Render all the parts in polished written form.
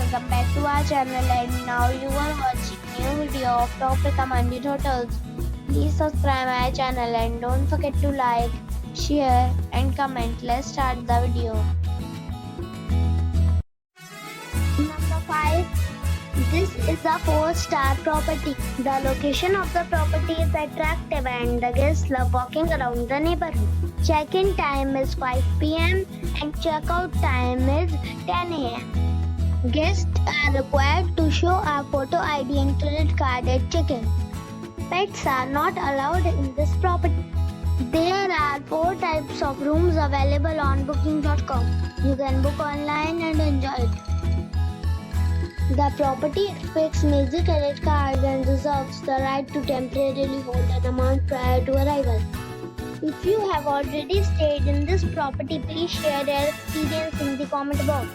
welcome back to our channel, and now you are watching new video of top recommended hotels. Please subscribe our channel and don't forget to like, share and comment. Let's start the video. Number 5. This is a 4-star property. The location of the property is attractive and the guests love walking around the neighborhood. Check-in time is 5 p.m. and check-out time is 10 a.m. Guests are required to show a photo ID and credit card at check-in. Pets are not allowed in this property. There are 4 types of rooms available on booking.com. You can book online and enjoy it. The property expects major credit cards and reserves the right to temporarily hold an amount prior to arrival. If you have already stayed in this property, please share your experience in the comment box.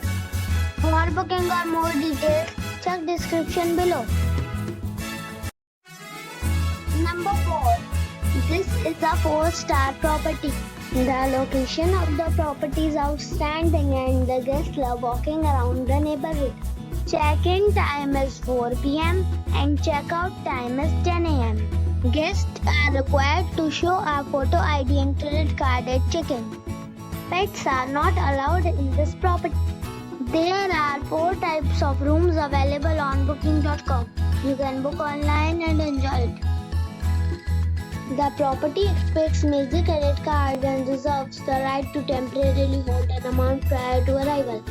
For booking or more details, check description below. Number 4. This is a 4-star property. The location of the property is outstanding and the guests love walking around the neighborhood. Check-in time is 4 p.m. and check-out time is 10 a.m. Guests are required to show a photo ID and credit card at check-in. Pets are not allowed in this property. There are 4 types of rooms available on booking.com. You can book online and enjoy it. The property expects major credit cards and reserves the right to temporarily hold an amount prior to arrival.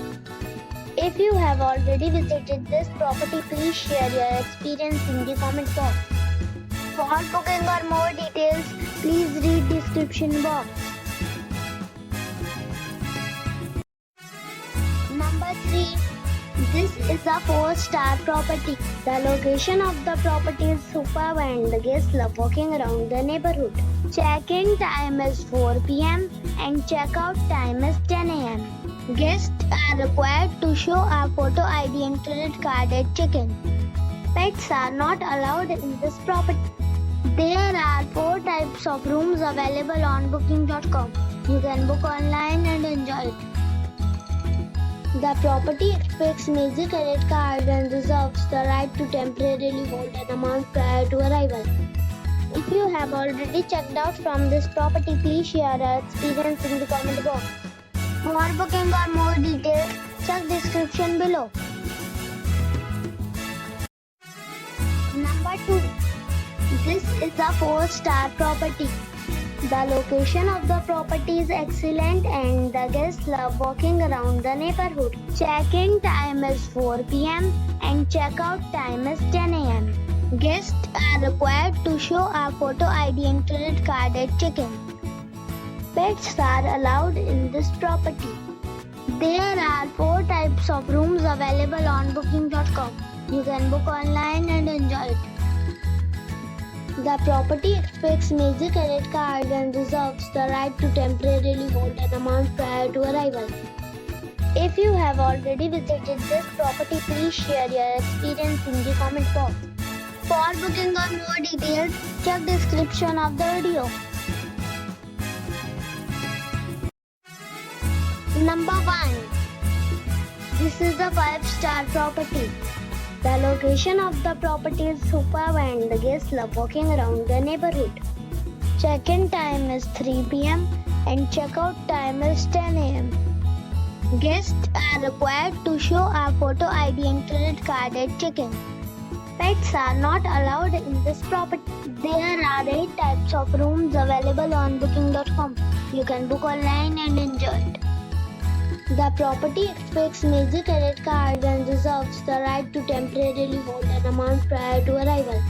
If you have already visited this property, please share your experience in the comment box. For booking or more details, please read description box. Number 3. This is a 4-star property. The location of the property is superb and the guests love walking around the neighborhood. Check-in time is 4 p.m. and check-out time is 10 a.m. Guests are required to show a photo ID and credit card at check-in. Pets are not allowed in this property. There are 4 types of rooms available on booking.com. You can book online and enjoy it. The property expects major credit cards and reserves the right to temporarily hold an amount prior to arrival. If you have already checked out from this property, please share your experience in the comment box. For booking or more details, check description below. Number 2. This is a 4-star property. The location of the property is excellent and the guests love walking around the neighborhood. Check-in time is 4 p.m. and check-out time is 10 a.m. Guests are required to show a photo ID and credit card at check-in. Pets are allowed in this property. There are 4 types of rooms available on booking.com. You can book online and enjoy it. The property expects major credit cards and reserves the right to temporarily hold an amount prior to arrival. If you have already visited this property, please share your experience in the comment box. For booking or more details, check description of the video. Number 1. This is a 5-star property. The location of the property is superb and the guests love walking around the neighborhood. Check-in time is 3 p.m. and check-out time is 10 a.m. Guests are required to show a photo ID and credit card at check-in. Pets are not allowed in this property. There are 8 types of rooms available on booking.com. You can book online and enjoy it. The property expects major credit cards and reserves the right to temporarily hold an amount prior to arrival.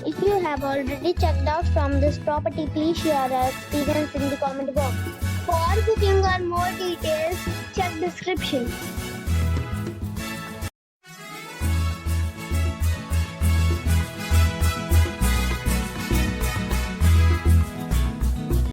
If you have already checked out from this property, please share your experience in the comment box. For booking or more details, check description.